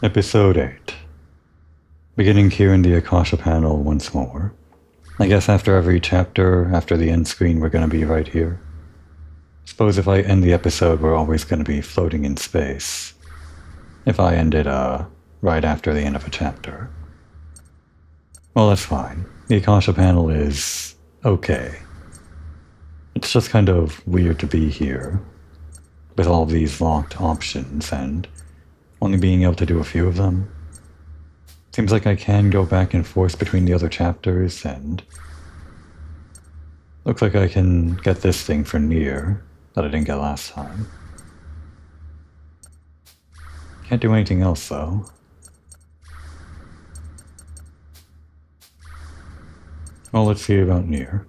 Episode 8. Beginning here in the Akasha panel once more. I guess after every chapter, after the end screen, we're going to be right here. Suppose if I end the episode, we're always going to be floating in space. If I end it, right after the end of a chapter. Well, that's fine. The Akasha panel is okay. It's just kind of weird to be here, with all these locked options and only being able to do a few of them. Seems like I can go back and forth between the other chapters, and looks like I can get this thing for near that I didn't get last time. Can't do anything else though. Well, let's see about near.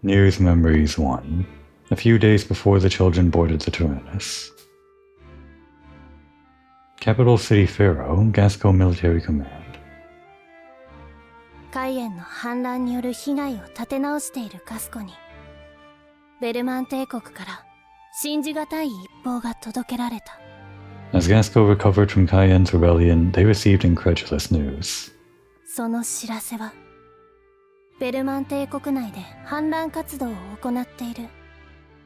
Near's Memories 1. A few days before the children boarded the Tyrannus. Capital City Pharaoh, Gasco Military Command. 海縁の反乱による被害を立て直しているガスコに、ベルマン帝国から信じがたい一報が届けられた。As Gasco recovered from Cayenne's rebellion, they received incredulous news. その知らせは、ベルマン帝国内で反乱活動を行っている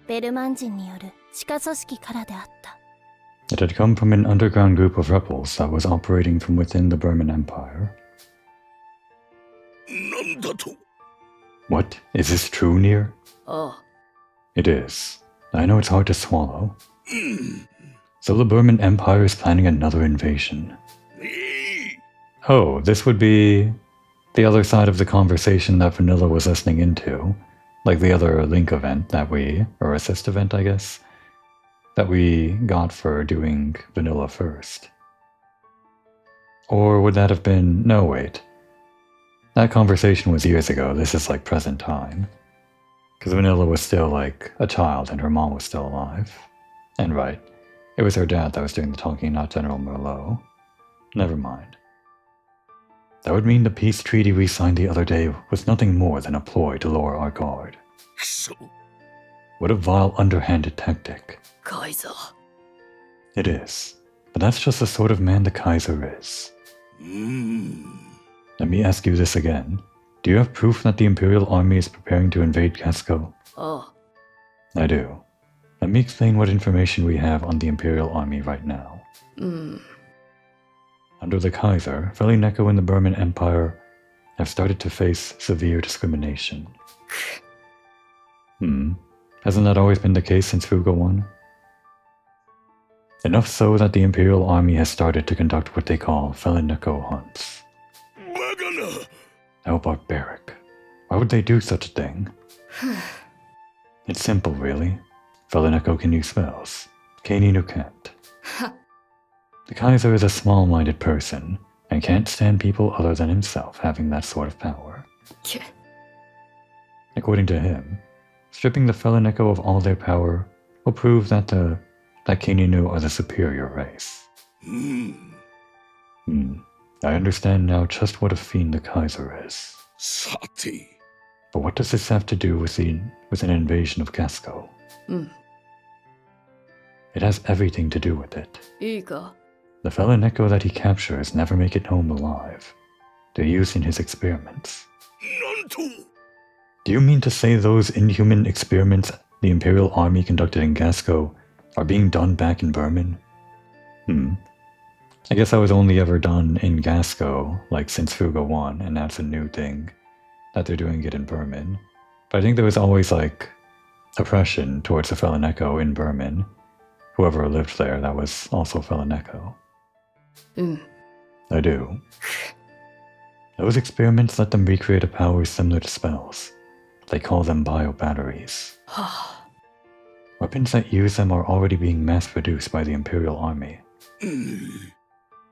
ベルマン人による地下組織からであった。It had come from an underground group of rebels that was operating from within the Burman Empire. なんだと? What? Is this true, Near? ああ。It is. I know it's hard to swallow. So the Burman Empire is planning another invasion. Oh, this would be the other side of the conversation that Vanilla was listening into, like the other link event or assist event, I guess, that we got for doing Vanilla first. Or would that have been... No, wait. That conversation was years ago. This is like present time. Because Vanilla was still like a child and her mom was still alive. And right, it was her dad that was doing the talking, not General Merlot. Never mind. That would mean the peace treaty we signed the other day was nothing more than a ploy to lower our guard. So? What a vile, underhanded tactic. Kaiser. It is. But that's just the sort of man the Kaiser is. Let me ask you this again. Do you have proof that the Imperial Army is preparing to invade Casco? Oh. I do. Let me explain what information we have on the Imperial Army right now. Under the Kaiser, Velineko and the Burman Empire have started to face severe discrimination. Hasn't that always been the case since Fuga 1? Enough so that the Imperial Army has started to conduct what they call Velineko hunts. How barbaric. Why would they do such a thing? It's simple, really. Velineko can use spells. Kaininu can't. The Kaiser is a small-minded person, and can't stand people other than himself having that sort of power. According to him, stripping the Velineko of all their power will prove that Kaininu are the superior race. I understand now just what a fiend the Kaiser is. Sati. But what does this have to do with an invasion of Casco? It has everything to do with it. The Velineko that he captures never make it home alive. They're used in his experiments. Do you mean to say those inhuman experiments the Imperial Army conducted in Casco are being done back in Burman? I guess that was only ever done in Gasco, like since Fuga 1, and that's a new thing, that they're doing it in Burman. But I think there was always like oppression towards the Velineko in Burman. Whoever lived there, that was also Velineko. I do. Those experiments let them recreate a power similar to spells. They call them biobatteries. Weapons that use them are already being mass-produced by the Imperial Army.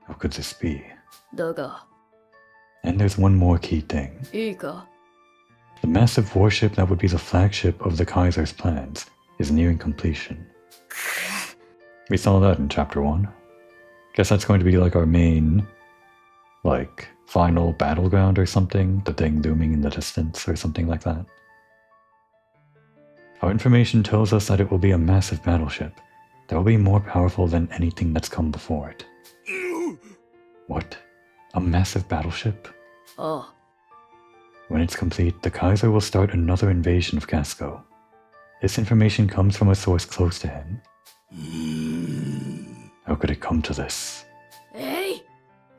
How could this be? And there's one more key thing. The massive warship that would be the flagship of the Kaiser's plans is nearing completion. We saw that in Chapter 1. Guess that's going to be like our main Like, final battleground or something? The thing looming in the distance or something like that? Our information tells us that it will be a massive battleship that will be more powerful than anything that's come before it. What? A massive battleship? Oh. When it's complete, the Kaiser will start another invasion of Casco. This information comes from a source close to him. How could it come to this? Hey!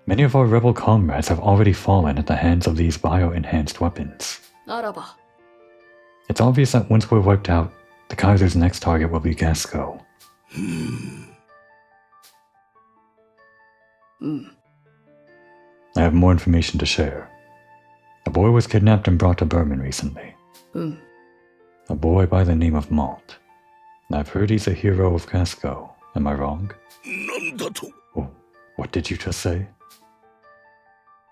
Many of our rebel comrades have already fallen at the hands of these bio-enhanced weapons. ならば。 It's obvious that once we're wiped out, the Kaiser's next target will be Casco. I have more information to share. A boy was kidnapped and brought to Berman recently. A boy by the name of Malt. I've heard he's a hero of Casco. Am I wrong? なんだと Oh, what did you just say?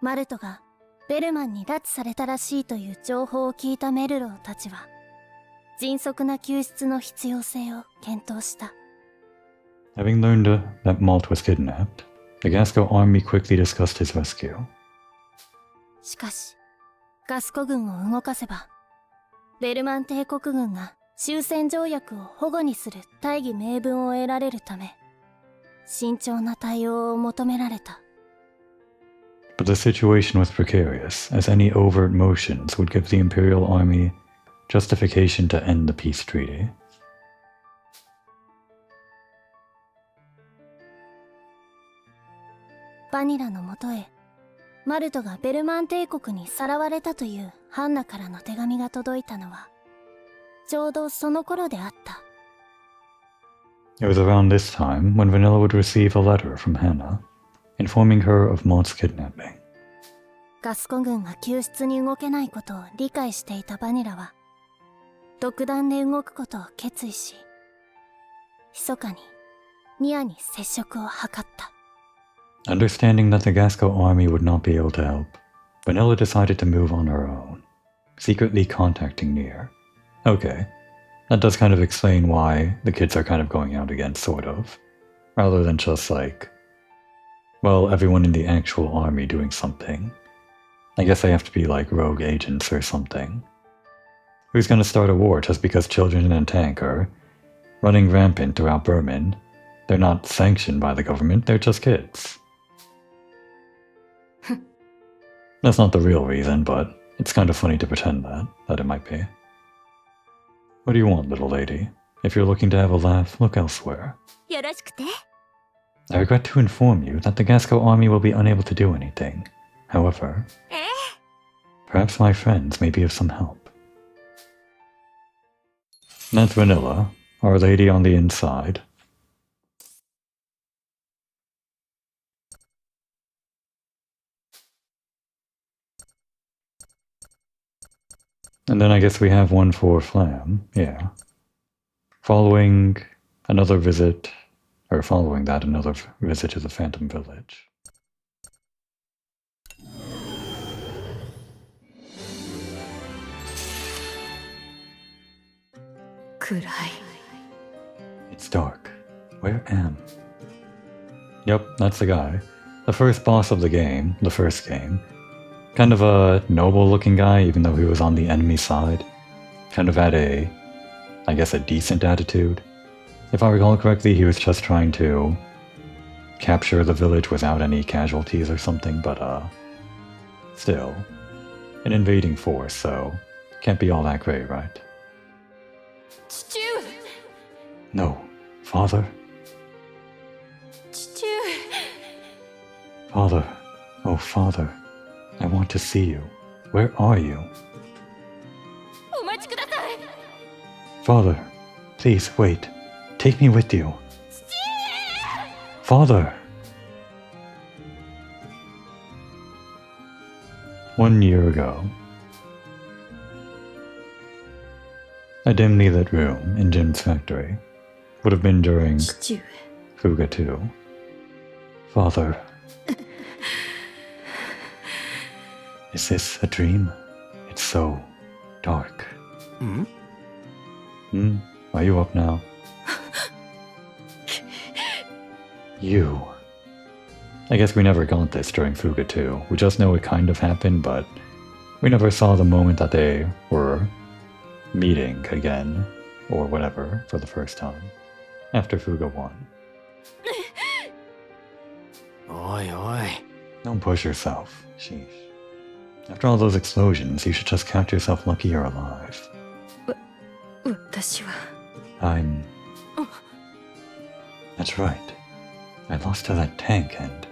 マルトがベルマンに拉致されたらしいという情報を聞いたメルローたちは迅速な救出の必要性を検討した。 Having learned that Malt was kidnapped, the Casco army quickly discussed his rescue. しかしガスコ軍を動かせばベルマン帝国軍が終戦条約を保護にする大義名分を得られるため慎重な対応を求められた。 But the situation was precarious, as any overt motions would give the Imperial Army justification to end the peace treaty. バニラのもとへマルトがベルマン帝国にさらわれたというハンナからの手紙が届いたのはちょうどその頃であった。 It was around this time when Vanilla would receive a letter from Hannah, informing her of Malt's kidnapping. ガスコ軍が救出に動けないことを理解していたバニラは独断で動くことを決意し密かにニアに接触を図った。 Understanding that the Gasco army would not be able to help, Vanilla decided to move on her own, secretly contacting Nier. Okay, that does kind of explain why the kids are kind of going out again, sort of, rather than just like, well, everyone in the actual army doing something. I guess they have to be like rogue agents or something. Who's gonna start a war just because children in a tank are running rampant throughout Berman? They're not sanctioned by the government, they're just kids. That's not the real reason, but it's kind of funny to pretend that it might be. What do you want, little lady? If you're looking to have a laugh, look elsewhere. よろしくて。 I regret to inform you that the Gasco army will be unable to do anything. However, perhaps my friends may be of some help. That's Vanilla, our lady on the inside. And then I guess we have one for Flam, yeah. Following that, another visit to the Phantom Village. It's dark. Where am? Yep, that's the guy. The first boss of the game, the first game. Kind of a noble-looking guy, even though he was on the enemy side. Kind of had I guess a decent attitude. If I recall correctly, he was just trying to capture the village without any casualties or something, but still. An invading force, so can't be all that great, right? 父上 No. Father? 父上 Father. Oh, Father. I want to see you. Where are you? お待ちください Father, please wait. Take me with you. Father! 1 year ago. A dimly lit room in Jim's factory. Would have been during 父上 Fuga 2. Father. Is this a dream? It's so dark. Are you up now? You. I guess we never got this during Fuga 2. We just know it kind of happened, but we never saw the moment that they were meeting again, or whatever, for the first time, after Fuga 1. Oi, oi. Don't push yourself. Sheesh. After all those explosions, you should just count yourself lucky you're alive. 私は I'm... That's right. I lost to that tank and...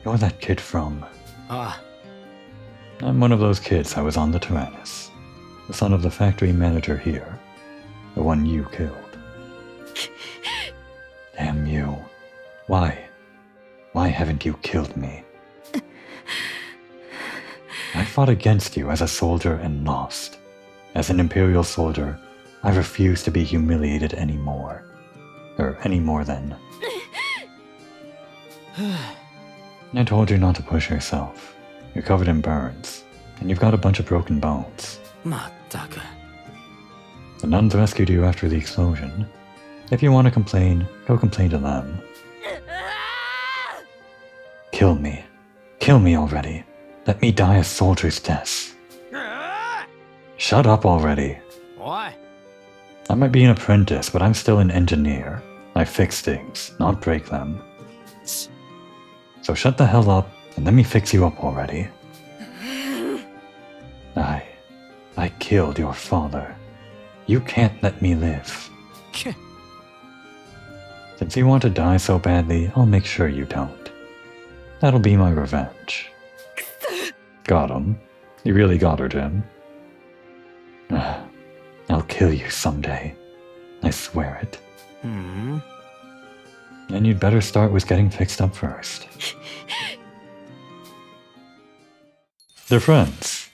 You're that kid from... Ah, I'm one of those kids that was on the Tyrannus. The son of the factory manager here. The one you killed. Damn you. Why? Why haven't you killed me? I fought against you as a soldier and lost. As an Imperial soldier, I refuse to be humiliated anymore. Or any more than... I told you not to push yourself. You're covered in burns, and you've got a bunch of broken bones. まったく。 The nuns rescued you after the explosion. If you want to complain, go complain to them. Kill me. Kill me already. Let me die a soldier's death. Shut up already. おい。 I might be an apprentice, but I'm still an engineer. I fix things, not break them. So shut the hell up and let me fix you up already. I killed your father. You can't let me live. Since you want to die so badly, I'll make sure you don't. That'll be my revenge. Got him. You really got her, Jim. I'll kill you someday. I swear it. Hmm? And you'd better start with getting fixed up first. They're friends.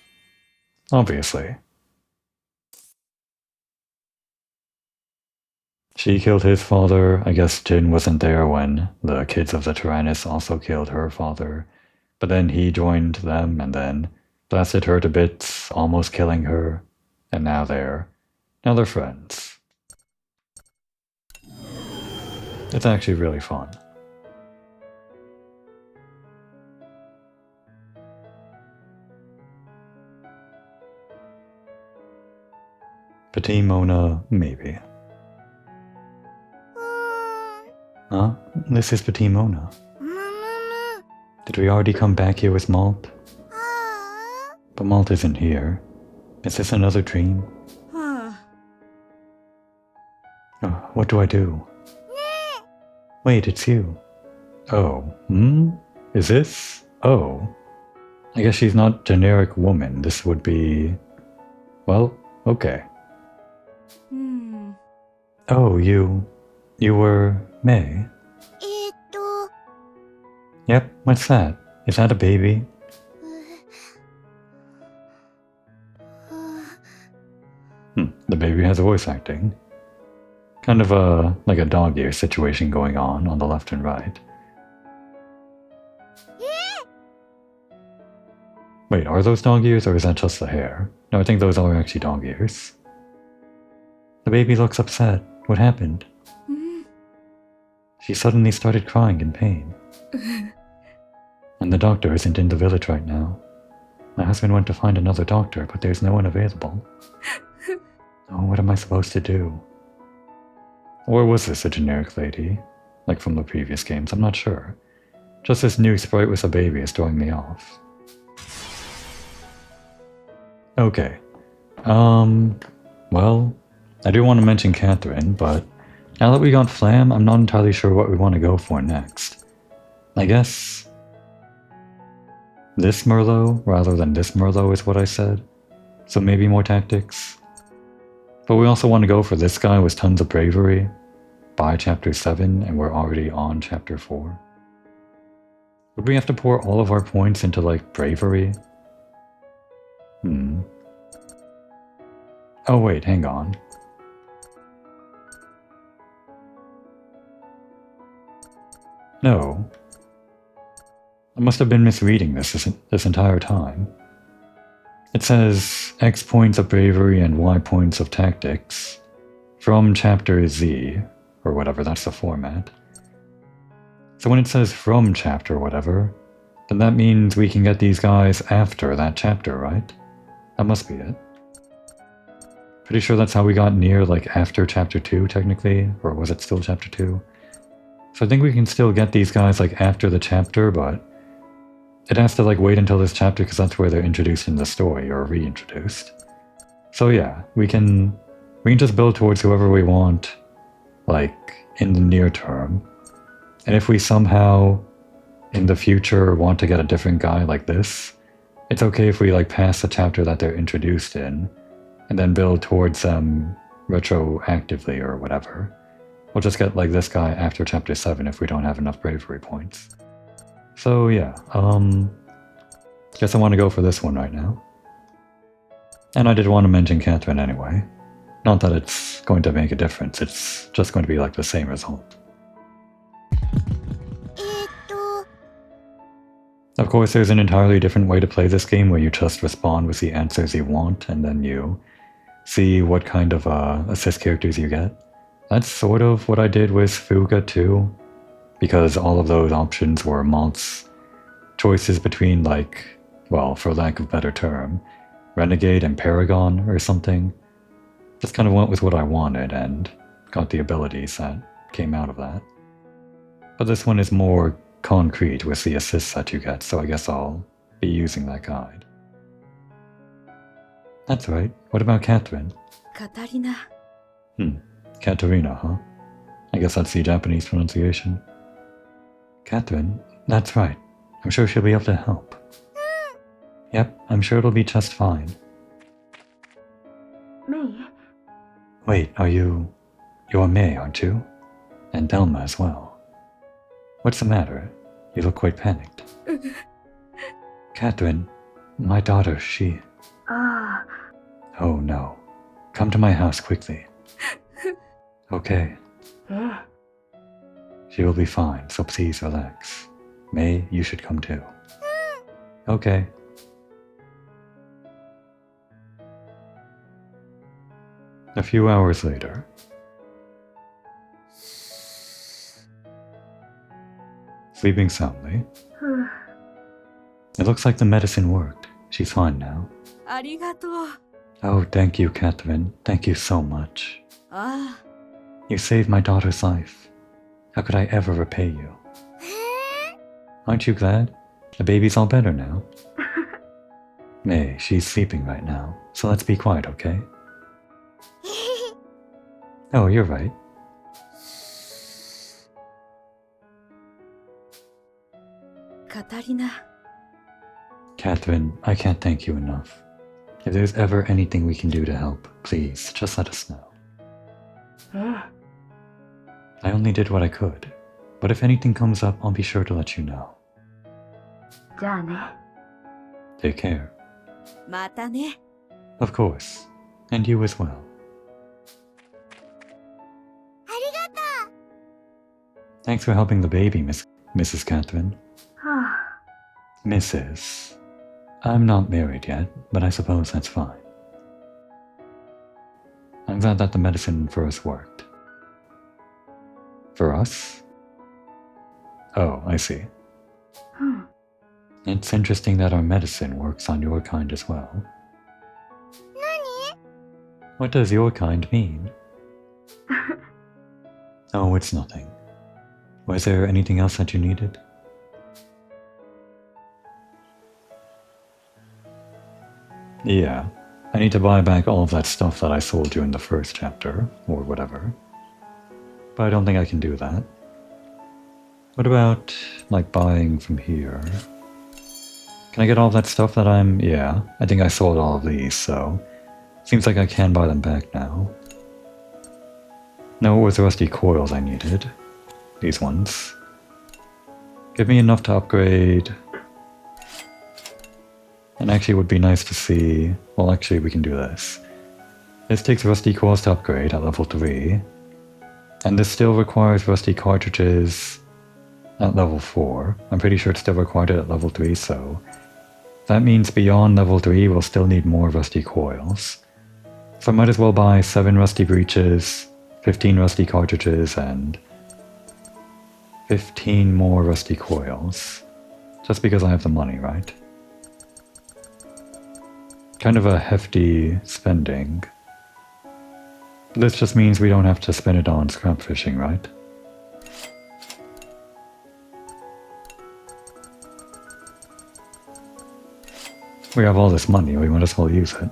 Obviously. She killed his father. I guess Jin wasn't there when the kids of the Tyrannus also killed her father. But then he joined them and then blasted her to bits, almost killing her. And now they're friends. It's actually really fun. Petit Mona, maybe. Huh? This is Petit Mona. Did we already come back here with Malt? But Malt isn't here. Is this another dream? What do I do? Wait, it's you. Oh, Is this? Oh. I guess she's not generic woman. This would be... Well, okay. Oh, you were May? Yep, what's that? Is that a baby? The baby has voice acting. Kind of like a dog ear situation going on the left and right. Wait, are those dog ears or is that just the hair? No, I think those are actually dog ears. The baby looks upset. What happened? She suddenly started crying in pain. And the doctor isn't in the village right now. My husband went to find another doctor, but there's no one available. Oh, what am I supposed to do? Or was this a generic lady? Like from the previous games, I'm not sure. Just this new sprite with a baby is throwing me off. Okay. Well, I do want to mention Catherine, but now that we got Flam, I'm not entirely sure what we want to go for next. I guess... this Merlot rather than this Merlot is what I said. So maybe more tactics. But we also want to go for this guy with tons of bravery by chapter 7, and we're already on chapter 4. Would we have to pour all of our points into, like, bravery? Oh wait, hang on. No. I must have been misreading this entire time. It says X points of bravery and Y points of tactics from chapter Z, or whatever, that's the format. So when it says from chapter or whatever, then that means we can get these guys after that chapter, right? That must be it. Pretty sure that's how we got near, like, after chapter 2, technically, or was it still chapter 2? So I think we can still get these guys, like, after the chapter, but it has to, like, wait until this chapter because that's where they're introduced in the story, or reintroduced. So yeah, we can just build towards whoever we want, like, in the near term. And if we somehow, in the future, want to get a different guy like this, it's okay if we, like, pass the chapter that they're introduced in, and then build towards them retroactively or whatever. We'll just get, like, this guy after chapter 7 if we don't have enough bravery points. So yeah, guess I want to go for this one right now. And I did want to mention Catherine anyway. Not that it's going to make a difference, it's just going to be like the same result. Of course, there's an entirely different way to play this game where you just respond with the answers you want and then you see what kind of assist characters you get. That's sort of what I did with Fuga too, because all of those options were mods choices between, like, well, for lack of a better term, Renegade and Paragon or something. Just kind of went with what I wanted and got the abilities that came out of that. But this one is more concrete with the assists that you get, so I guess I'll be using that guide. That's right. What about Catherine? Katarina. Katarina, huh? I guess that's the Japanese pronunciation. Catherine? That's right. I'm sure she'll be able to help. Yep, I'm sure it'll be just fine. May. Wait, you're May, aren't you? And Delma as well. What's the matter? You look quite panicked. Catherine, my daughter, she... Oh no. Come to my house quickly. Okay. She will be fine, so please relax. May, you should come too. Okay. A few hours later. Sleeping soundly. It looks like the medicine worked. She's fine now. ありがとう。 Oh, thank you, Catherine. Thank you so much. You saved my daughter's life. How could I ever repay you? Aren't you glad? The baby's all better now. May, she's sleeping right now, so let's be quiet, okay? Oh, you're right. Katarina. Catherine, I can't thank you enough. If there's ever anything we can do to help, please, just let us know. I only did what I could, but if anything comes up, I'll be sure to let you know. じゃあね。 Take care. またね。 Of course. And you as well. Thanks for helping the baby, Mrs. Catherine. Mrs. I'm not married yet, but I suppose that's fine. I'm glad that the medicine for us worked. For us? Oh, I see. It's interesting that our medicine works on your kind as well. What does your kind mean? Oh, it's nothing. Was there anything else that you needed? Yeah, I need to buy back all of that stuff that I sold you in the first chapter, or whatever. But I don't think I can do that. What about, like, buying from here? Can I get all that stuff that yeah, I think I sold all of these, so... Seems like I can buy them back now. No, it was the rusty coils I needed. These ones. Give me enough to upgrade. And actually it would be nice to see... Well, actually we can do this. This takes rusty coils to upgrade at level 3. And this still requires rusty cartridges at level 4. I'm pretty sure it's still required at level 3, so... That means beyond level 3 we'll still need more rusty coils. So I might as well buy 7 rusty breeches, 15 rusty cartridges, and 15 more rusty coils. Just because I have the money, right? Kind of a hefty spending. This just means we don't have to spend it on scrap fishing, right? We have all this money, we might as well use it.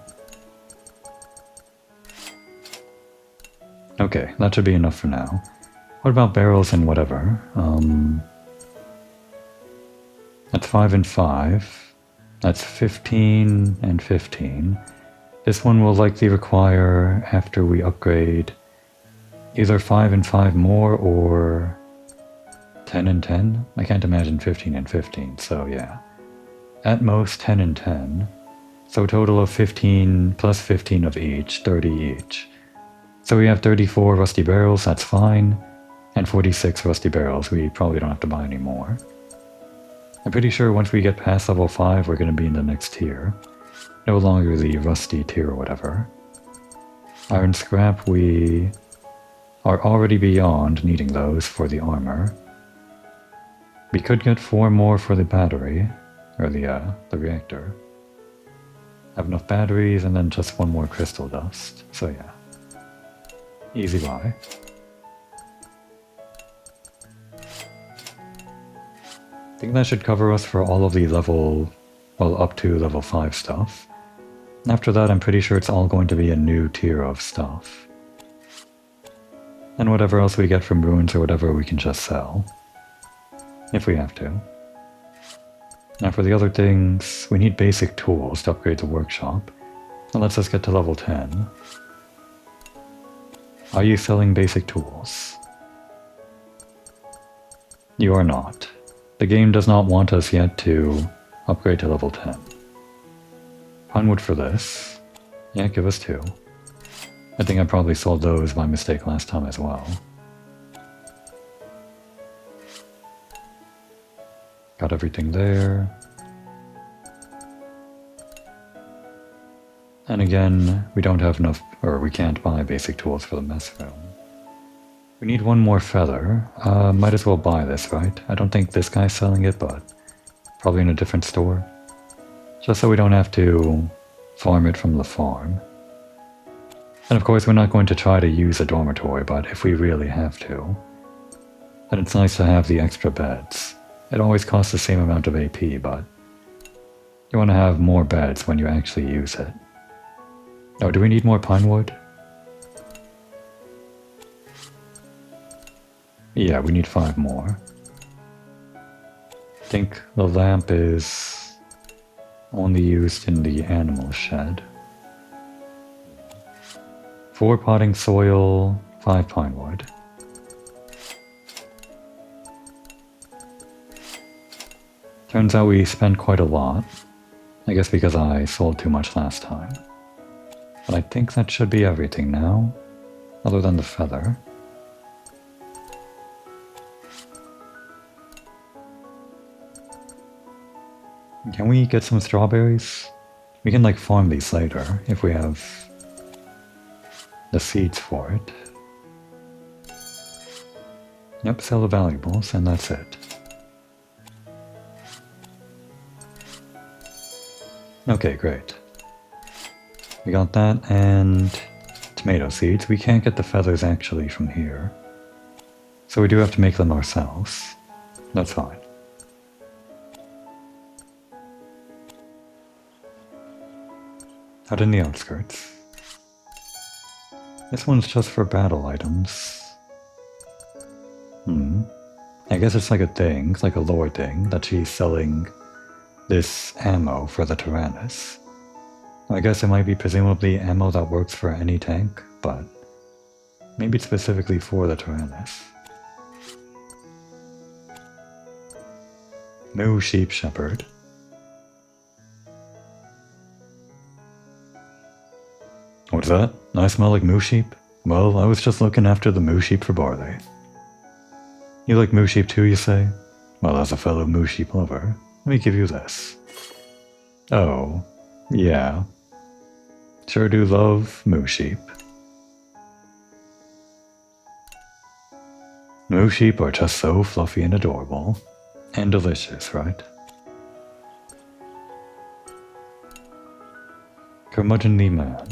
Okay, that should be enough for now. What about barrels and whatever? That's 5 and 5. That's 15 and 15. This one will likely require, after we upgrade, either 5 and 5 more or 10 and 10? I can't imagine 15 and 15, so yeah. At most 10 and 10. So a total of 15 plus 15 of each, 30 each. So we have 34 rusty barrels, that's fine. And 46 rusty barrels, we probably don't have to buy any more. I'm pretty sure once we get past level 5, we're going to be in the next tier. No longer the rusty tier or whatever. Iron scrap, we are already beyond needing those for the armor. We could get 4 more for the battery, or the reactor. Have enough batteries and then just 1 more crystal dust, so yeah. Easy buy. I think that should cover us for all of the level, well, up to level 5 stuff. After that, I'm pretty sure it's all going to be a new tier of stuff. And whatever else we get from ruins or whatever, we can just sell. If we have to. Now for the other things, we need basic tools to upgrade the workshop. That lets us get to level 10. Are you selling basic tools? You are not. The game does not want us yet to upgrade to level 10. Pinewood for this. Yeah, give us 2. I think I probably sold those by mistake last time as well. Got everything there. And again, we don't have enough, or we can't buy basic tools for the mess room. We need 1 more feather. Might as well buy this, right? I don't think this guy's selling it, but probably in a different store. Just so we don't have to farm it from the farm. And of course, we're not going to try to use a dormitory, but if we really have to, then it's nice to have the extra beds. It always costs the same amount of AP, but you want to have more beds when you actually use it. Oh, do we need more pine wood? Yeah, we need 5 more. I think the lamp is only used in the animal shed. 4 potting soil, 5 pine wood. Turns out we spent quite a lot. I guess because I sold too much last time. But I think that should be everything now, other than the feather. Can we get some strawberries? We can like farm these later if we have the seeds for it. Yep, sell the valuables and that's it. Okay, great. We got that and tomato seeds. We can't get the feathers actually from here. So we do have to make them ourselves. That's fine. Out in the outskirts. This one's just for battle items. I guess it's like a thing, it's like a lore thing, that she's selling this ammo for the Tyrannus. I guess it might be presumably ammo that works for any tank, but maybe it's specifically for the Tyrannus. No sheep shepherd. What's that? I smell like moo sheep? Well, I was just looking after the moo sheep for Barley. You like moo sheep too, you say? Well, as a fellow moo sheep lover, let me give you this. Oh, yeah. Sure do love moo sheep. Moo sheep are just so fluffy and adorable. And delicious, right? Curmudgeonly man.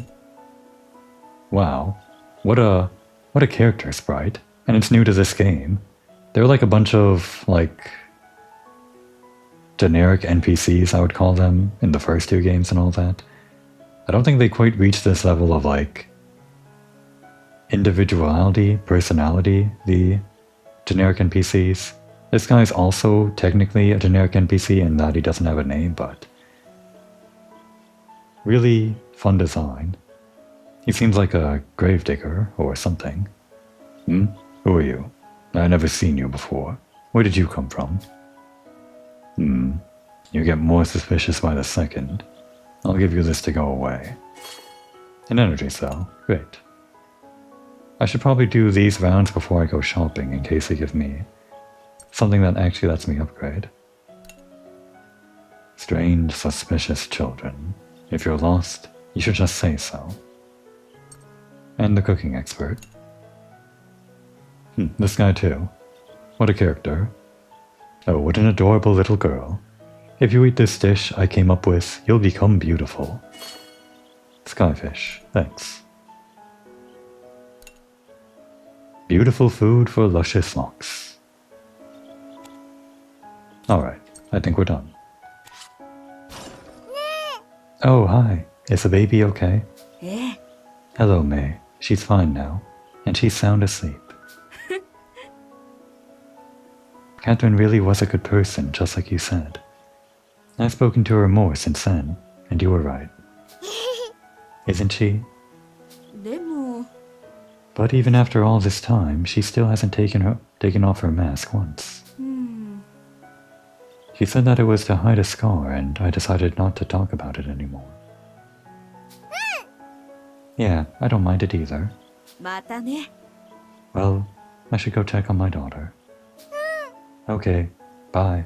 Wow. What a character sprite. And it's new to this game. They're like a bunch of, like, generic NPCs, I would call them, in the first two games and all that. I don't think they quite reached this level of, like, individuality, personality, the generic NPCs. This guy's also technically a generic NPC in that he doesn't have a name, but really fun design. He seems like a gravedigger or something. Hmm? Who are you? I've never seen you before. Where did you come from? You get more suspicious by the second. I'll give you this to go away. An energy cell. Great. I should probably do these rounds before I go shopping in case they give me something that actually lets me upgrade. Strange, suspicious children. If you're lost, you should just say so. And the cooking expert. This guy too. What a character. Oh, what an adorable little girl. If you eat this dish I came up with, you'll become beautiful. Skyfish, thanks. Beautiful food for luscious locks. Alright, I think we're done. Oh, hi. Is the baby okay? Eh? Hello, May. She's fine now, and she's sound asleep. Catherine really was a good person, just like you said. I've spoken to her more since then, and you were right. Isn't she? でも But even after all this time, she still hasn't taken off her mask once. She said that it was to hide a scar, and I decided not to talk about it anymore. Yeah, I don't mind it either. またね Well, I should go check on my daughter. Okay, bye.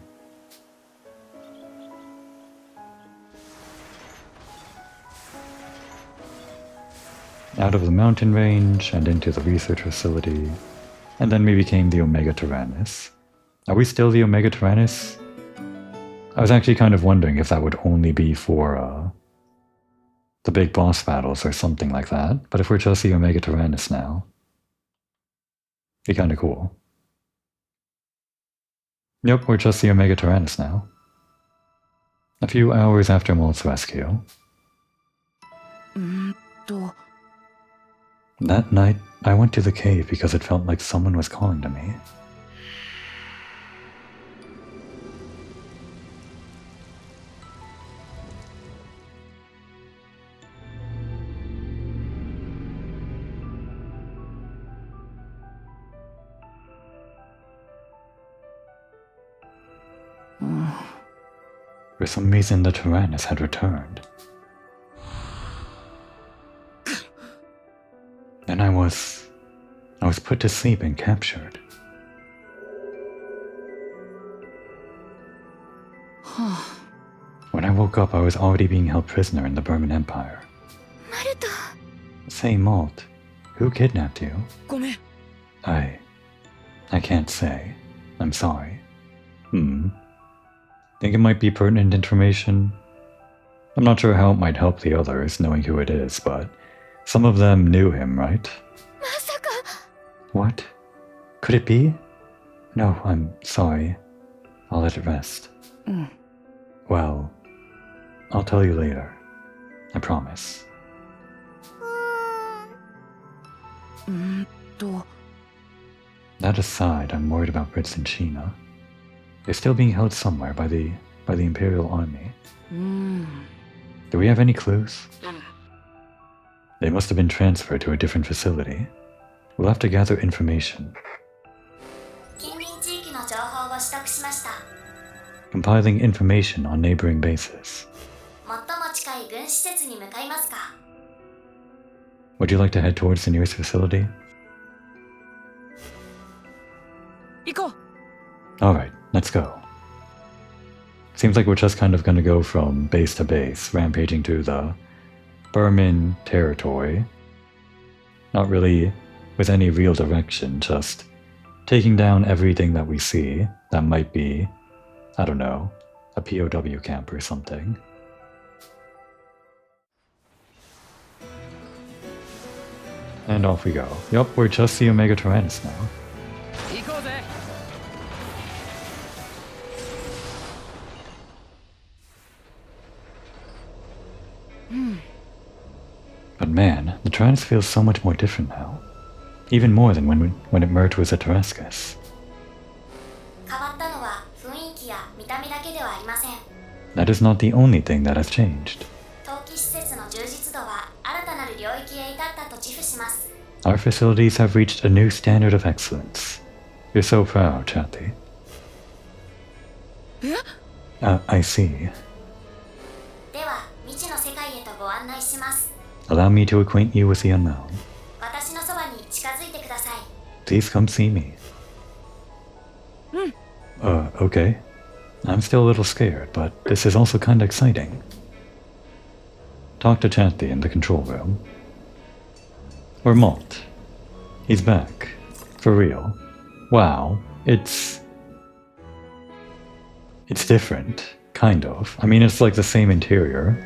Out of the mountain range and into the research facility, and then we became the Omega Tyrannus. Are we still the Omega Tyrannus? I was actually kind of wondering if that would only be for the big boss battles or something like that, but if we're just the Omega Tyrannus now, be kind of cool. Yep, we're just the Omega Tyrannus now. A few hours after Molt's rescue. That night, I went to the cave because it felt like someone was calling to me. For some reason, the Tyrannus had returned. Then I was put to sleep and captured. When I woke up, I was already being held prisoner in the Burman Empire. Naruto. Say, Malt, who kidnapped you? ごめん I can't say. I'm sorry. Think it might be pertinent information? I'm not sure how it might help the others, knowing who it is, but some of them knew him, right? まさか What? Could it be? No, I'm sorry. I'll let it rest. Well, I'll tell you later. I promise. That aside, I'm worried about Brits in China. They're still being held somewhere by the Imperial Army. Do we have any clues? They must have been transferred to a different facility. We'll have to gather information. 近隣地域の情報を取得しました。 Compiling information on neighboring bases. 最も近い軍施設に向かいますか Would you like to head towards the nearest facility? 行こう Alright, let's go. Seems like we're just kind of gonna go from base to base, rampaging to the Burman territory. Not really with any real direction, just taking down everything that we see that might be, I don't know, a POW camp or something. And off we go. Yup, we're just the Omega Tyrannus now. 行こうぜ But man, the Tyrannus feels so much more different now. Even more than when it merged with the Terrascus. 変わったのは雰囲気や見た目だけではありません。 That is not the only thing that has changed. 冬季施設の充実度は新たなる領域へ至ったと自負します。 Our facilities have reached a new standard of excellence. You're so proud, Chatty. I see. では、未知の世界へとご案内します。 Allow me to acquaint you with the unknown. 私のそばに近づいてください。 Please come see me. Okay. I'm still a little scared, but this is also kinda exciting. Talk to Chatty in the control room. Or Malt. He's back. For real. Wow. It's different. Kind of. I mean, it's like the same interior.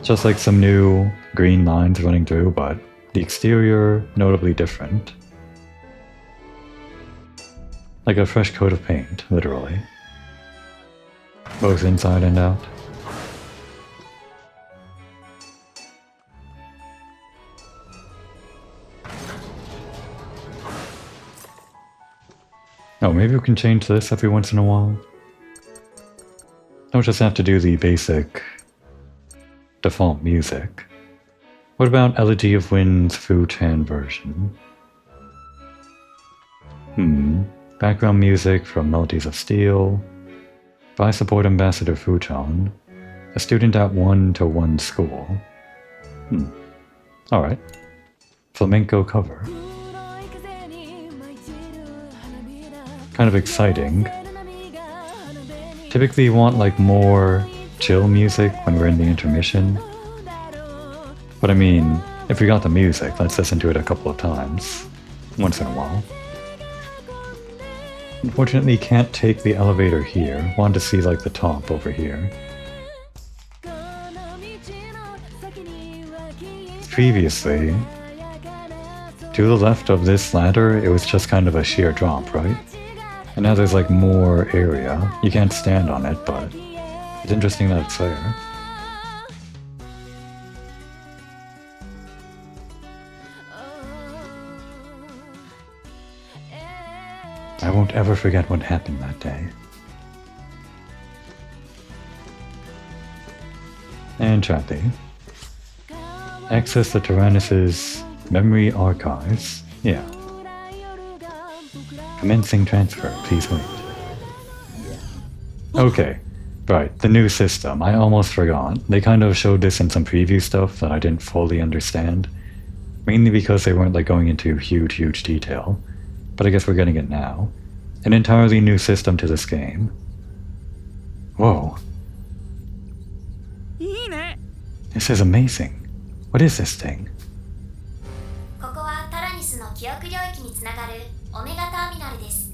Just like some new green lines running through, but the exterior notably different. Like a fresh coat of paint, literally. Both inside and out. Oh, maybe we can change this every once in a while. Don't just have to do the basic default music. What about Elegy of Wind's Fu Chan version? Background music from Melodies of Steel. By support Ambassador Fu Chan. A student at 1-to-1 school. Alright. Flamenco cover. Kind of exciting. Typically you want like more chill music when we're in the intermission. But I mean, if we got the music, let's listen to it a couple of times. Once in a while. Unfortunately can't take the elevator here. Want to see like the top over here. Previously, to the left of this ladder, it was just kind of a sheer drop, right? And now there's like more area. You can't stand on it, but it's interesting that it's there. I won't ever forget what happened that day. And Chatty. Access the Tyrannus's memory archives. Yeah. Commencing transfer, please wait. Okay, right, the new system. I almost forgot. They kind of showed this in some preview stuff that I didn't fully understand. Mainly because they weren't like going into huge detail. But I guess we're getting it now. An entirely new system to this game. Whoa. いいね This is amazing. What is this thing? ここはタラニスの記憶領域につながるオメガターミナルです。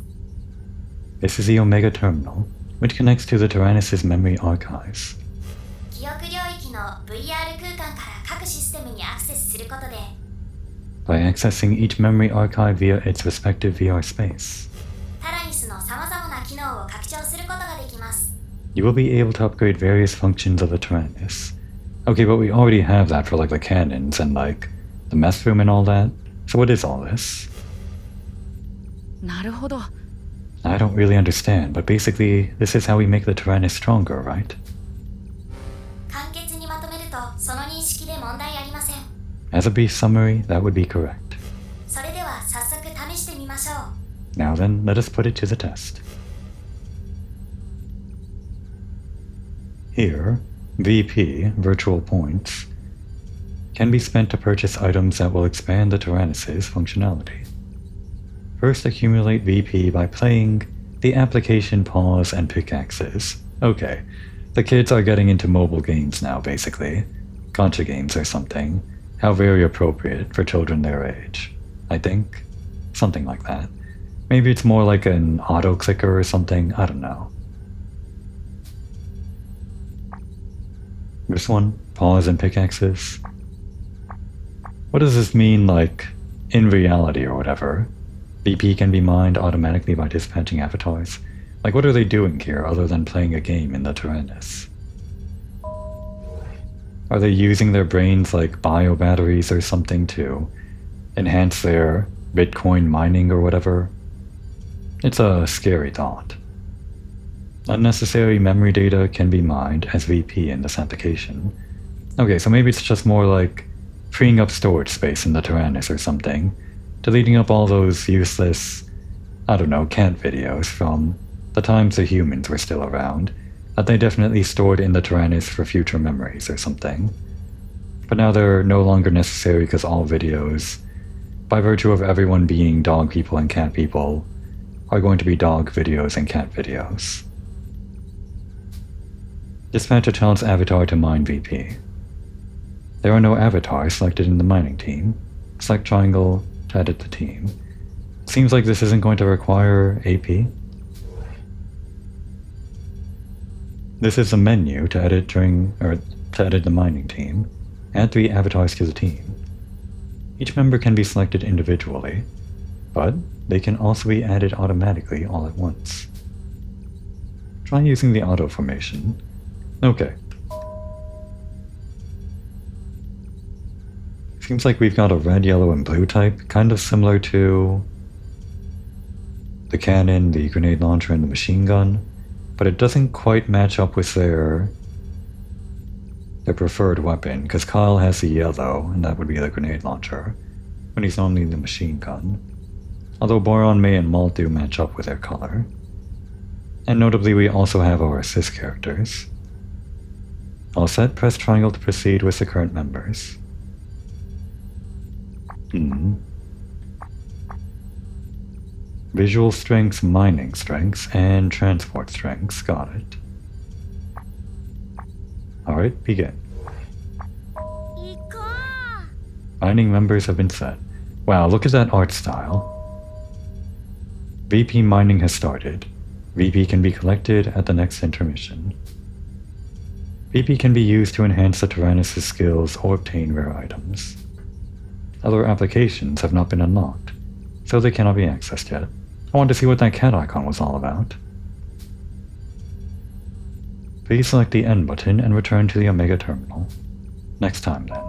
This is the Omega Terminal, which connects to the Tyrannus's memory archives. 記憶領域の VR 空間から各システムにアクセスすることで By accessing each memory archive via its respective VR space, タラニスのさまざまな機能を拡張することができます。 you will be able to upgrade various functions of the Tyrannus. Okay, but we already have that for like the cannons and like the mess room and all that. So what is all this? なるほど I don't really understand, but basically this is how we make the Tyrannus stronger, right? 簡潔にまとめるとその認識で問題ありません。 As a brief summary, that would be correct. それでは早速試してみましょう。 Now then, let us put it to the test. Here, VP, virtual points, can be spent to purchase items that will expand the Tyrannus's functionality. First, accumulate VP by playing the application pause and pickaxes. Okay, the kids are getting into mobile games now, basically. Gacha games or something. how very appropriate for children their age. I think. Something like that. Maybe it's more like an auto-clicker or something, I don't know. This one, paws and pickaxes. What does this mean, like, in reality or whatever? VP can be mined automatically by dispatching avatars? Like, what are they doing here other than playing a game in the Tyrannus? Are they using their brains like bio batteries or something to enhance their Bitcoin mining or whatever? It's a scary thought. Unnecessary memory data can be mined as VP in this application. Okay, so maybe it's just more like freeing up storage space in the Tyrannus or something, deleting up all those useless, I don't know, cat videos from the times the humans were still around, that they definitely stored in the Tyrannus for future memories or something. But now they're no longer necessary because all videos, by virtue of everyone being dog people and cat people, are going to be dog videos and cat videos. Dispatch a child's avatar to mine VP. There are no avatars selected in the mining team. Select triangle to edit the team. Seems like this isn't going to require AP. This is a menu to edit the mining team. Add 3 avatars to the team. Each member can be selected individually, but they can also be added automatically all at once. Try using the auto formation. Okay. Seems like we've got a red, yellow, and blue type, kind of similar to the cannon, the grenade launcher, and the machine gun, but it doesn't quite match up with their preferred weapon, because Kyle has the yellow, and that would be the grenade launcher, when he's only the machine gun. Although Boron, May, and Malt do match up with their color. And notably, we also have our assist characters. All set, press triangle to proceed with the current members. Visual strengths, mining strengths, and transport strengths. Got it. Alright, begin. Mining members have been set. Wow, look at that art style. VP mining has started. VP can be collected at the next intermission. VP can be used to enhance the Tyrannus' skills or obtain rare items. Other applications have not been unlocked, so they cannot be accessed yet. I wanted to see what that cat icon was all about. Please select the N button and return to the Omega terminal. Next time then.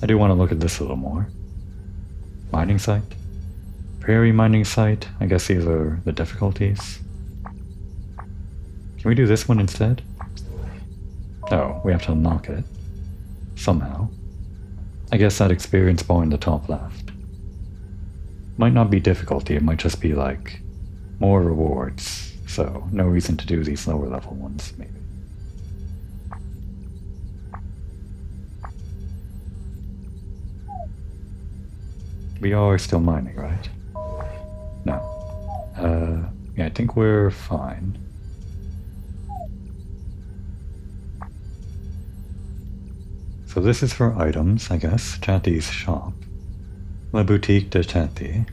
I do want to look at this a little more. Mining site? Prairie mining site? I guess these are the difficulties. Can we do this one instead? Oh, we have to unlock it. Somehow. I guess that experience bar in the top left. Might not be difficulty, it might just be like more rewards, so no reason to do these lower level ones, maybe. We are still mining, right? No. Yeah, I think we're fine. So this is for items, I guess. Chatty's shop. La Boutique de Chatty.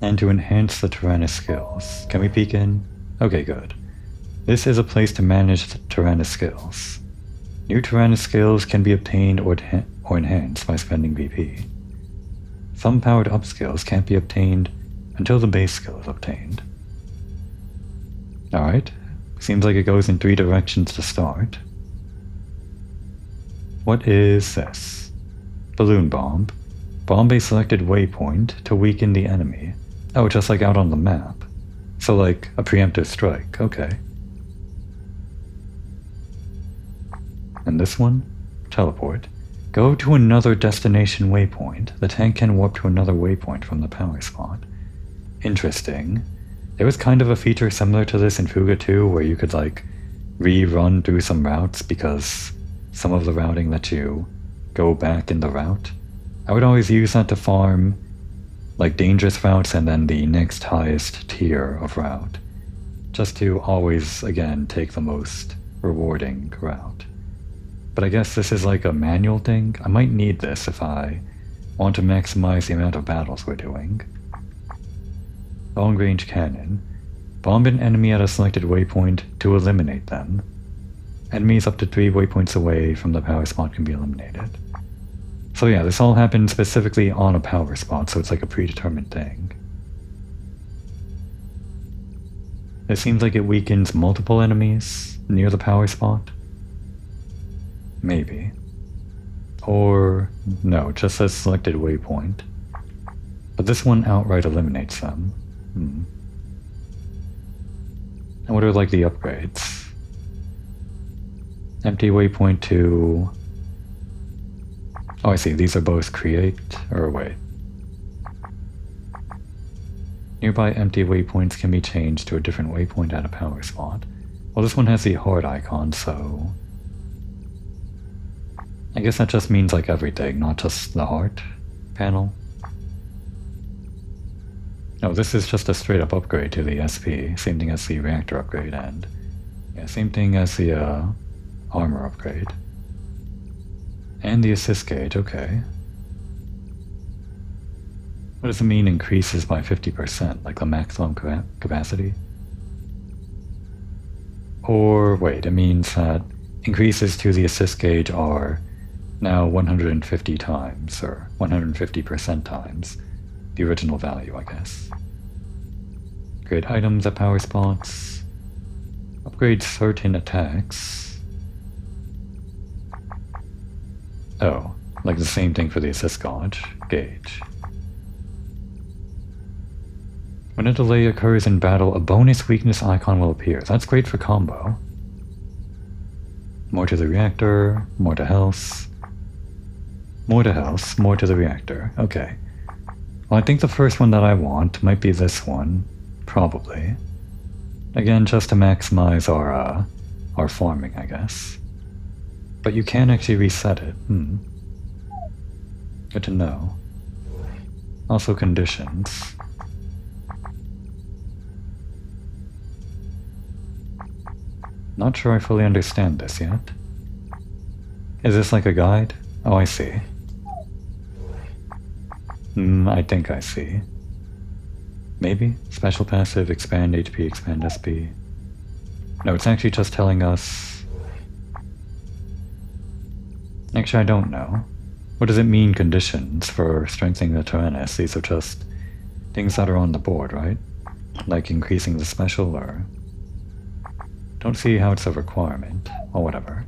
And to enhance the Tyrannus skills. Can we peek in? Okay, good. This is a place to manage the Tyrannus skills. New Tyrannus skills can be obtained or enhanced by spending VP. Some powered up skills can't be obtained until the base skill is obtained. Alright, seems like it goes in 3 directions to start. What is this? Balloon bomb. Bomb a selected waypoint to weaken the enemy. Oh, just like out on the map. So like a preemptive strike, okay. And this one? Teleport. Go to another destination waypoint. The tank can warp to another waypoint from the power spot. Interesting. There was kind of a feature similar to this in Fuga 2 where you could like rerun through some routes because some of the routing lets you go back in the route. I would always use that to farm like dangerous routes and then the next highest tier of route. Just to always, again, take the most rewarding route. but I guess this is like a manual thing. I might need this if I want to maximize the amount of battles we're doing. Long range cannon. Bomb an enemy at a selected waypoint to eliminate them. Enemies up to 3 waypoints away from the power spot can be eliminated. So yeah, this all happens specifically on a power spot, so it's like a predetermined thing. It seems like it weakens multiple enemies near the power spot. Maybe. Or no, it just says selected waypoint. But this one outright eliminates them. And what are like the upgrades? Empty waypoint to... Oh, I see, these are both create, or wait. Nearby empty waypoints can be changed to a different waypoint at a power spot. Well, this one has the heart icon, so... I guess that just means like everything, not just the heart panel. No, this is just a straight up upgrade to the SP, same thing as the reactor upgrade, and yeah, same thing as the armor upgrade. And the assist gauge, okay. What does it mean increases by 50%, like the maximum capacity? Or wait, it means that increases to the assist gauge are now 150 times, or 150% times the original value, I guess. Upgrade items at power spots. Upgrade certain attacks. Oh, like the same thing for the assist gauge. When a delay occurs in battle, a bonus weakness icon will appear. That's great for combo. More to the reactor, more to health. More to health, more to the reactor. Okay. Well, I think the first one that I want might be this one. Probably. Again, just to maximize our farming, I guess. But you can actually reset it. Good to know. Also conditions. Not sure I fully understand this yet. Is this like a guide? Oh, I see. I think I see. Maybe? Special passive, expand HP, expand SP. No, it's actually just telling us... Actually, I don't know. What does it mean, conditions, for strengthening the Tyrannus? These are just things that are on the board, right? Like increasing the special, or... Don't see how it's a requirement. Or whatever.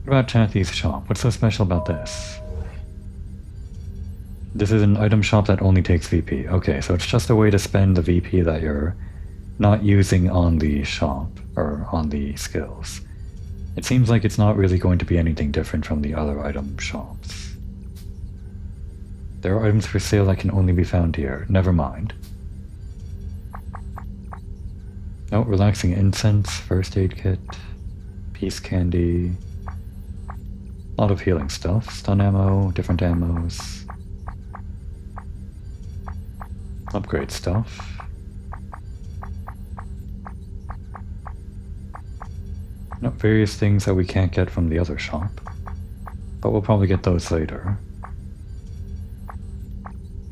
What about Chathy's shop? What's so special about this? This is an item shop that only takes VP. Okay, so it's just a way to spend the VP that you're not using on the shop, or on the skills. It seems like it's not really going to be anything different from the other item shops. There are items for sale that can only be found here. Never mind. Oh, relaxing incense, first aid kit, peace candy, a lot of healing stuff, stun ammo, different ammos. Upgrade stuff. No, various things that we can't get from the other shop. But we'll probably get those later.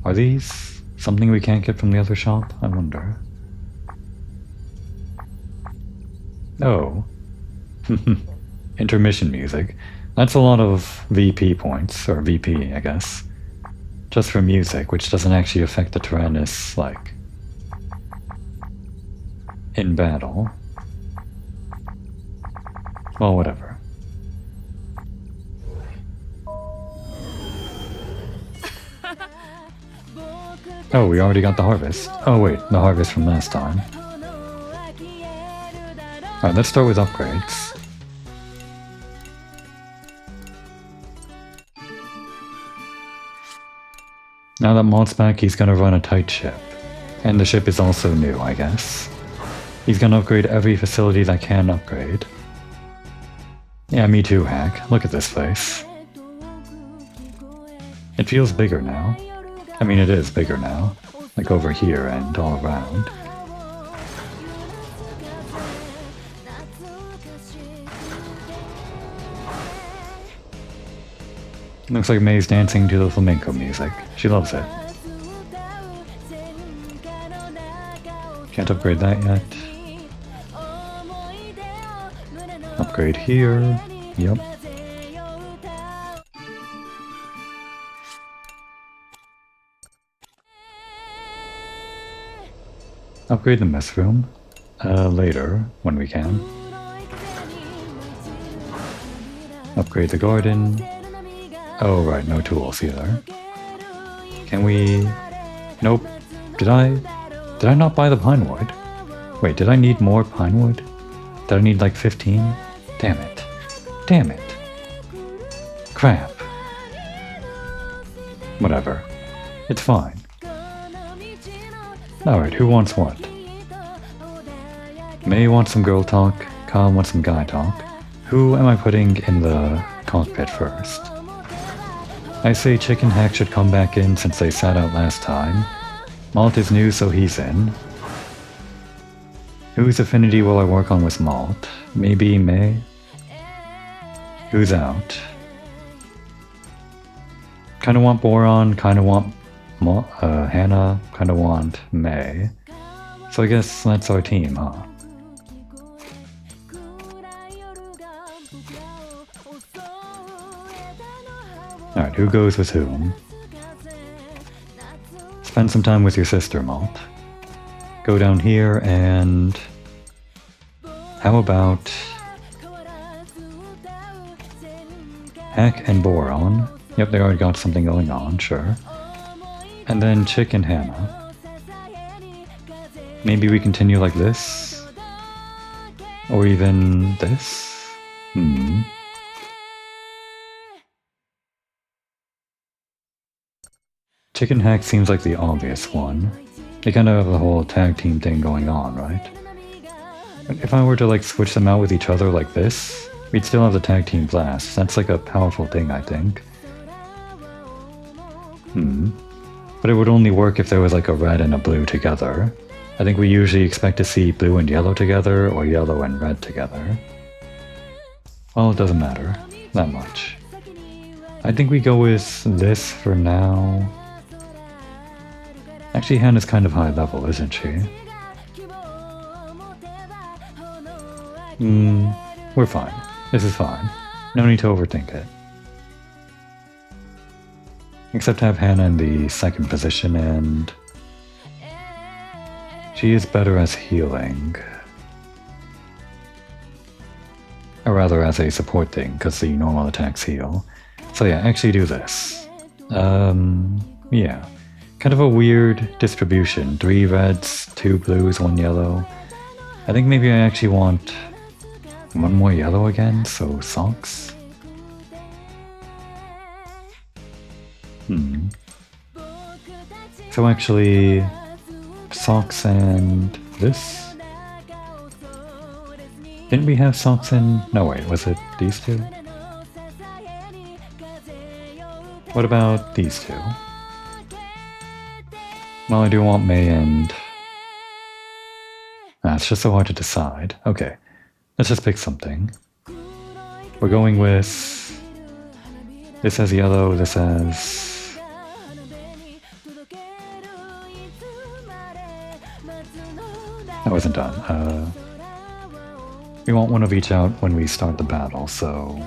Are these something we can't get from the other shop? I wonder. Oh. Intermission music. That's a lot of VP points, or VP, I guess. Just for music, which doesn't actually affect the Tyrannus, like, in battle. Well, whatever. Oh, we already got the harvest. Oh wait, the harvest from last time. Alright, let's start with upgrades. Now that Mault's back, he's gonna run a tight ship. And the ship is also new, I guess. He's gonna upgrade every facility that can upgrade. Yeah, me too, Hack. Look at this place. It feels bigger now. I mean, it is bigger now. Like over here and all around. Looks like May's dancing to the flamenco music. She loves it. Can't upgrade that yet. Upgrade here. Yep. Upgrade the mess room. Later, when we can. Upgrade the garden. Oh, right, no tools either. Can we... Nope. Did I not buy the pine wood? Wait, did I need more pine wood? Did I need like 15? Damn it. Damn it. Crap. Whatever. It's fine. Alright, who wants what? May wants some girl talk, Kyle wants some guy talk. Who am I putting in the cockpit first? I say Chicken Hack should come back in since they sat out last time. Malt is new, so he's in. Whose affinity will I work on with Malt? Maybe May? Who's out? Kinda want Boron, kinda want Hannah, kinda want May. So I guess that's our team, huh? Alright, who goes with whom? Spend some time with your sister, Malt. Go down here and... How about... Hack and Boron. Yep, they already got something going on, sure. And then Chick and Hannah. Maybe we continue like this? Or even this? Chicken Hack seems like the obvious one. They kind of have the whole tag team thing going on, right? If I were to like switch them out with each other like this, we'd still have the tag team blast. That's like a powerful thing, I think. But it would only work if there was like a red and a blue together. I think we usually expect to see blue and yellow together, or yellow and red together. Well, it doesn't matter that much. I think we go with this for now. Actually, Hannah's kind of high level, isn't she? We're fine. This is fine. No need to overthink it. Except have Hannah in the second position, and... she is better as healing. Or rather as a support thing, because the normal attacks heal. So yeah, actually do this. Yeah. Kind of a weird distribution. 3 reds, 2 blues, 1 yellow. I think maybe I actually want 1 more yellow again, so socks. So actually, socks and this? Didn't we have socks and... no wait, was it these two? What about these two? Well, I do want May and... it's just so hard to decide. Okay, let's just pick something. We're going with... this has yellow, this has... I wasn't done. We want one of each out when we start the battle, so...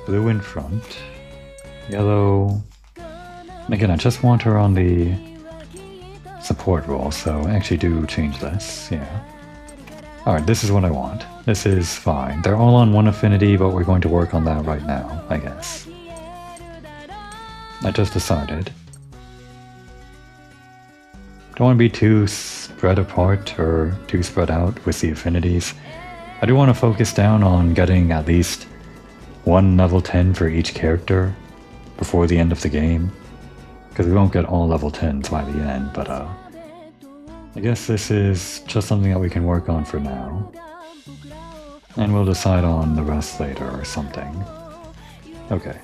blue in front. Yellow... and again, I just want her on the support role, so actually do change this, yeah. Alright, this is what I want. This is fine. They're all on 1 affinity, but we're going to work on that right now, I guess. I just decided. Don't want to be too spread apart or too spread out with the affinities. I do want to focus down on getting at least 1 level 10 for each character before the end of the game. Because we won't get all level 10s by the end, but I guess this is just something that we can work on for now. And we'll decide on the rest later or something. Okay.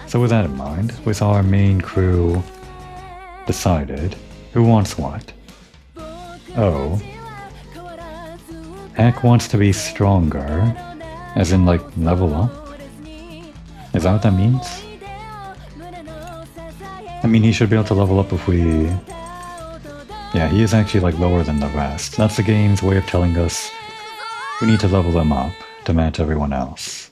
So with that in mind, with our main crew decided, who wants what? Oh. Hack wants to be stronger, as in like level up? Is that what that means? I mean, he should be able to level up if we... Yeah, he is actually like lower than the rest. That's the game's way of telling us we need to level him up to match everyone else.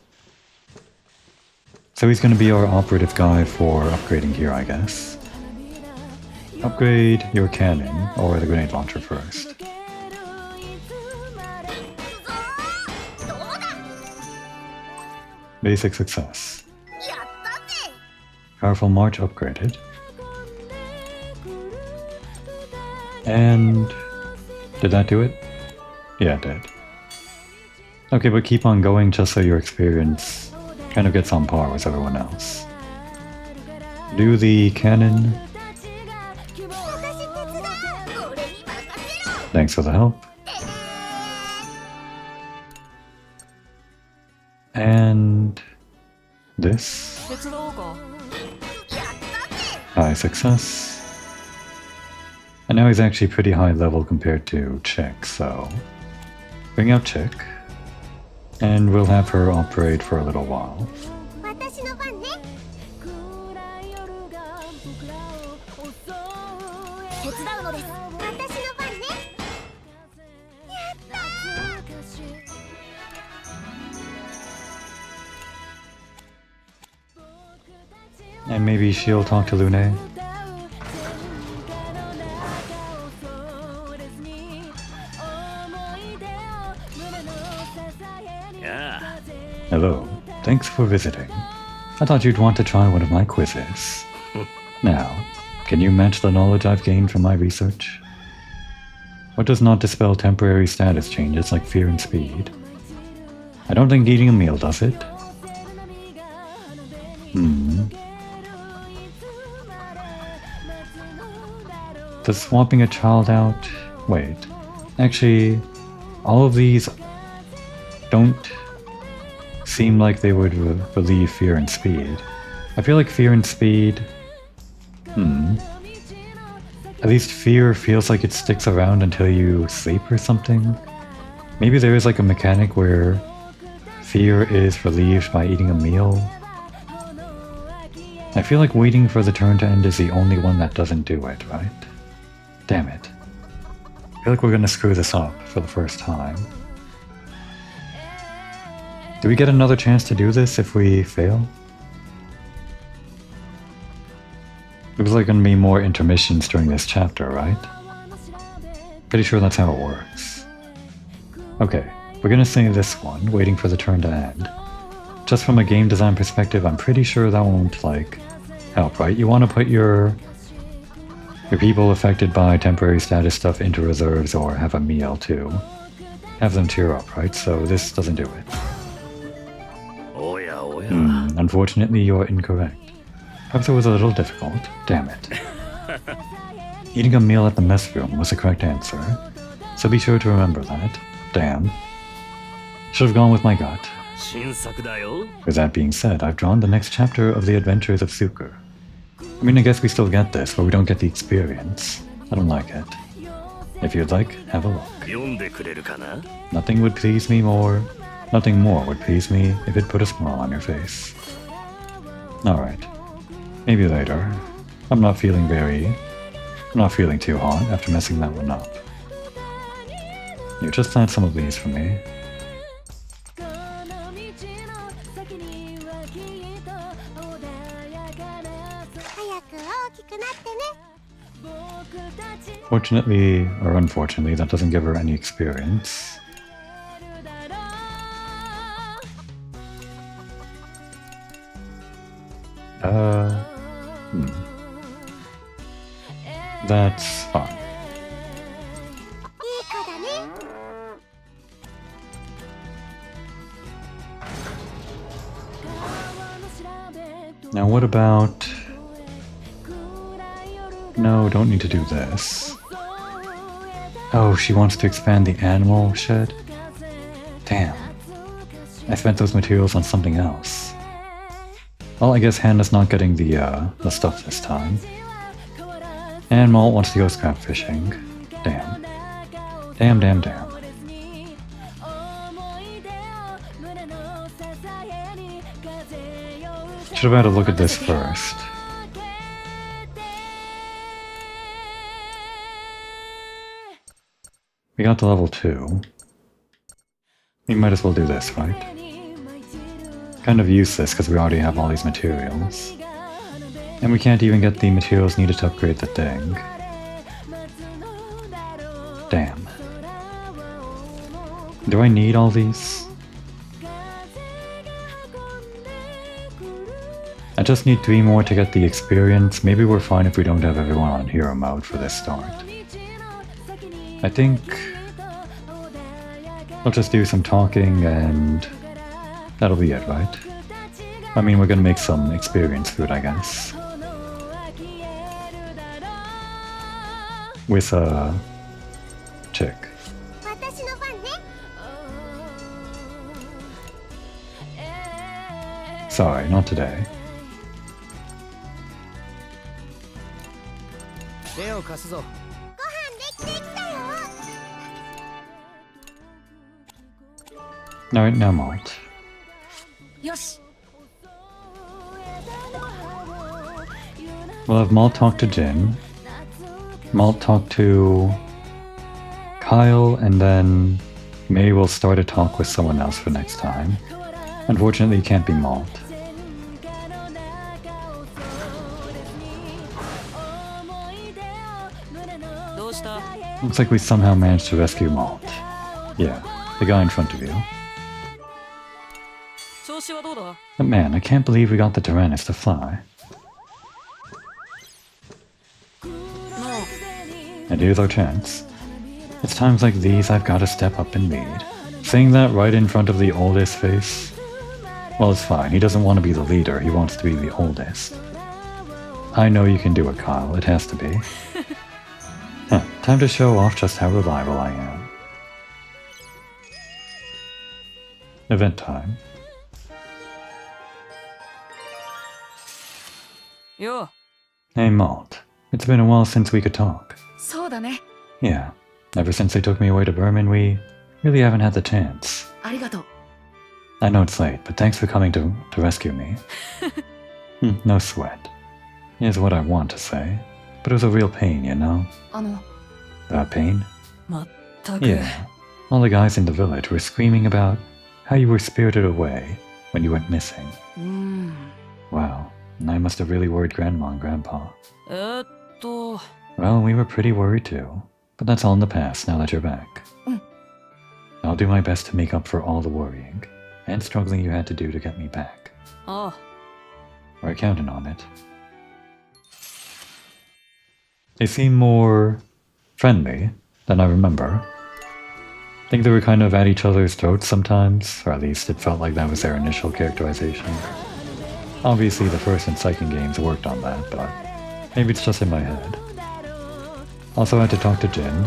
So he's going to be our operative guy for upgrading here, I guess. Upgrade your cannon, or the grenade launcher first. Basic success. Powerful March upgraded. And... did that do it? Yeah, it did. Okay, but keep on going just so your experience kind of gets on par with everyone else. Do the cannon. Thanks for the help. And... this. High success. And now he's actually pretty high level compared to Chick, so... bring out Chick. And we'll have her operate for a little while. And maybe she'll talk to Lune. Hello, thanks for visiting. I thought you'd want to try one of my quizzes. Now, can you match the knowledge I've gained from my research? What does not dispel temporary status changes like fear and speed? I don't think eating a meal does it. Does swapping a child out... wait. Actually, all of these don't seem like they would relieve fear and speed. I feel like fear and speed... At least fear feels like it sticks around until you sleep or something. Maybe there is like a mechanic where fear is relieved by eating a meal. I feel like waiting for the turn to end is the only one that doesn't do it, right? Damn it. I feel like we're gonna screw this up for the first time. Do we get another chance to do this if we fail? There's like gonna be more intermissions during this chapter, right? Pretty sure that's how it works. Okay, we're gonna say this one, waiting for the turn to end. Just from a game design perspective, I'm pretty sure that won't, like, help, right? You want to put your people affected by temporary status stuff into reserves or have a meal to have them tear up, right? So this doesn't do it. Unfortunately, you're incorrect. Perhaps it was a little difficult. Damn it. Eating a meal at the mess room was the correct answer, so be sure to remember that. Damn. Should have gone with my gut. With that being said, I've drawn the next chapter of the Adventures of Suker. I mean, I guess we still get this, but we don't get the experience. I don't like it. If you'd like, have a look. Nothing would please me more. Nothing more would please me if it put a smile on your face. Alright. Maybe later. I'm not feeling too hot after messing that one up. You just plant some of these for me. Fortunately, or unfortunately, that doesn't give her any experience. That's fine. Now what about... No, don't need to do this. Oh, she wants to expand the animal shed? Damn. I spent those materials on something else. Well, I guess Hannah's not getting the stuff this time. And Malt wants to go scrap fishing. Damn. Damn, damn, damn. Should have had a look at this first. We got to level 2. We might as well do this, right? Kind of useless because we already have all these materials. And we can't even get the materials needed to upgrade the thing. Damn. Do I need all these? I just need 3 more to get the experience. Maybe we're fine if we don't have everyone on hero mode for this start. I think I'll just do some talking and that'll be it, right? I mean, we're gonna make some experience food, I guess. With a chick. Sorry, not today. Alright, now Malt. よし We'll have Malt talk to Jin. Malt talk to Kyle, and then maybe we'll start a talk with someone else for next time. Unfortunately, it can't be Malt. Looks like we somehow managed to rescue Malt. Yeah, the guy in front of you. 調子はどうだ But man, I can't believe we got the Tyrannus to fly. And here's our chance. It's times like these I've got to step up and lead. Saying that right in front of the oldest face? Well, it's fine. He doesn't want to be the leader. He wants to be the oldest. I know you can do it, Kyle. It has to be. Huh, time to show off just how reliable I am. Event time. よ Hey, Malt. It's been a while since we could talk. そうだね Yeah. Ever since they took me away to Berman, we really haven't had the chance. ありがとう I know it's late, but thanks for coming to rescue me. No sweat. Here's what I want to say. But it was a real pain, you know? あの Pain? まったく Yeah. All the guys in the village were screaming about how you were spirited away when you went missing. うーん Wow. And I must have really worried Grandma and Grandpa. と Well, we were pretty worried too. But that's all in the past now that you're back. I'll do my best to make up for all the worrying and struggling you had to do to get me back. ああ We're counting on it. They seem more friendly than I remember. I think they were kind of at each other's throats sometimes, or at least it felt like that was their initial characterization. Obviously the first and second games worked on that, but maybe it's just in my head. Also had to talk to Jin.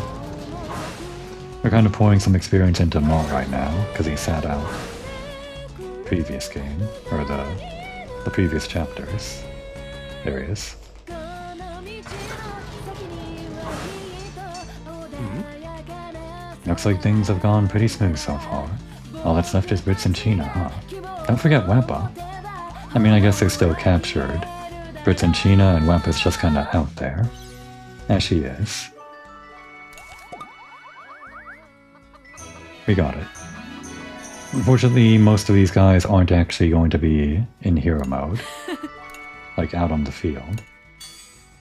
We're kind of pouring some experience into Malt right now, because he sat out previous game, or the previous chapters. There he is. Looks like things have gone pretty smooth so far. All that's left is Brits and China, huh? Don't forget Wappa. I mean, I guess they're still captured. Brits and China, and Wappa's just kinda out there. As she is. We got it. Unfortunately, most of these guys aren't actually going to be in hero mode. Like out on the field.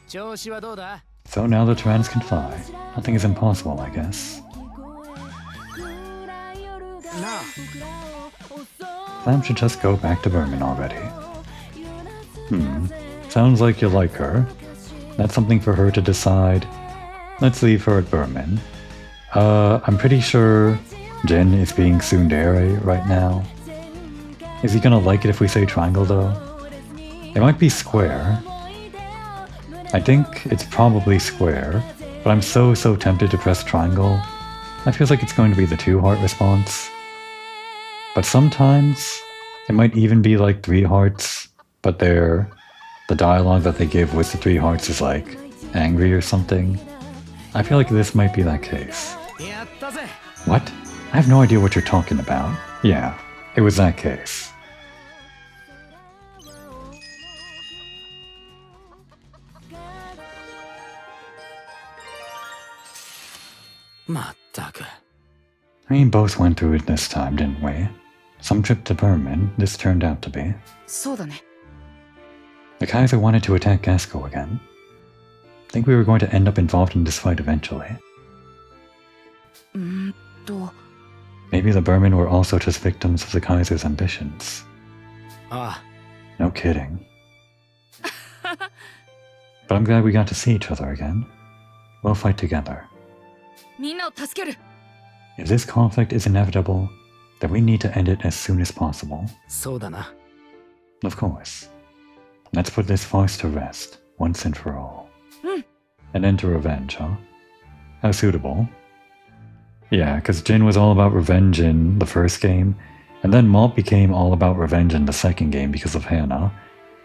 調子はどうだ So now the Tyrannus can fly. Nothing is impossible, I guess. なあ Sam should just go back to Berman already. Sounds like you like her. That's something for her to decide. Let's leave her at Berman. I'm pretty sure Jin is being tsundere right now. Is he gonna like it if we say triangle though? It might be square. I think it's probably square, but I'm so tempted to press triangle. I feel like it's going to be the 2-heart response. But sometimes it might even be like 3 hearts, but the dialogue that they give with the 3 hearts is like angry or something. I feel like this might be that case. やったぜ What? I have no idea what you're talking about. Yeah, It was that case. We both went through it this time, didn't we? Some trip to Berman, this turned out to be. そうだね。 The Kaiser wanted to attack Gasco again. I think we were going to end up involved in this fight eventually. と、 Maybe the Berman were also just victims of the Kaiser's ambitions. あ No kidding. But I'm glad we got to see each other again. We'll fight together. みんなを助ける。 If this conflict is inevitable, then we need to end it as soon as possible. そうだな。 Of course. Let's put this farce to rest, once and for all. An end to revenge, huh? How suitable. Yeah, because Jin was all about revenge in the first game, and then Malt became all about revenge in the second game because of Hannah.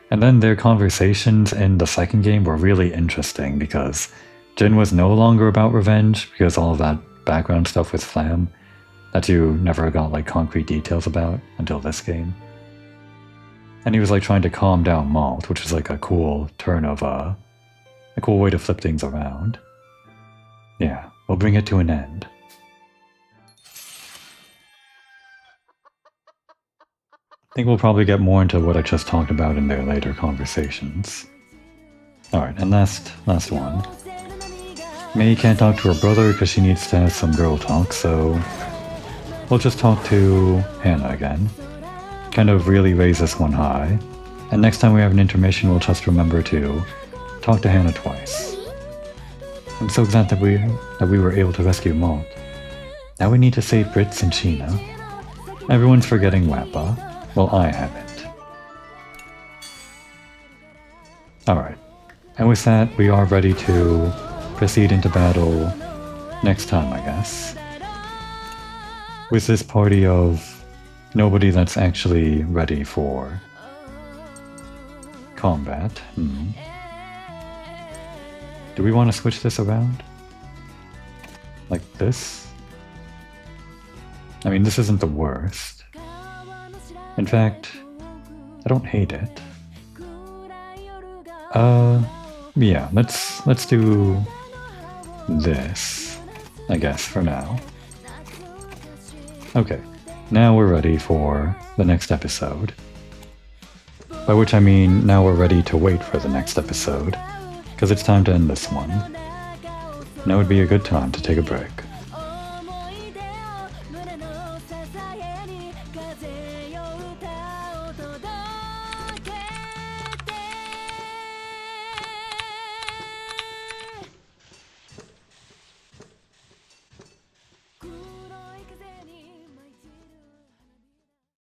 And then their conversations in the second game were really interesting because Jin was no longer about revenge because all of that background stuff with Flam that you never got like concrete details about until this game. And he was like trying to calm down Malt, which is like a cool turn of a cool way to flip things around. Yeah, we'll bring it to an end. I think we'll probably get more into what I just talked about in their later conversations. Alright, and last one. Mei can't talk to her brother because she needs to have some girl talk, so we'll just talk to Hannah again. Kind of really raise this one high. And next time we have an intermission, we'll just remember to talk to Hannah twice. I'm so glad that we were able to rescue Malt. Now we need to save Brits and Sheena. Everyone's forgetting Wappa. Well, I haven't. Alright. And with that, we are ready to proceed into battle next time, I guess. With this party of nobody that's actually ready for combat. Do we want to switch this around? Like this? I mean, this isn't the worst. In fact, I don't hate it. Yeah, let's do this, I guess, for now. Okay, now we're ready for the next episode. By which I mean, now we're ready to wait for the next episode, because it's time to end this one. Now would be a good time to take a break.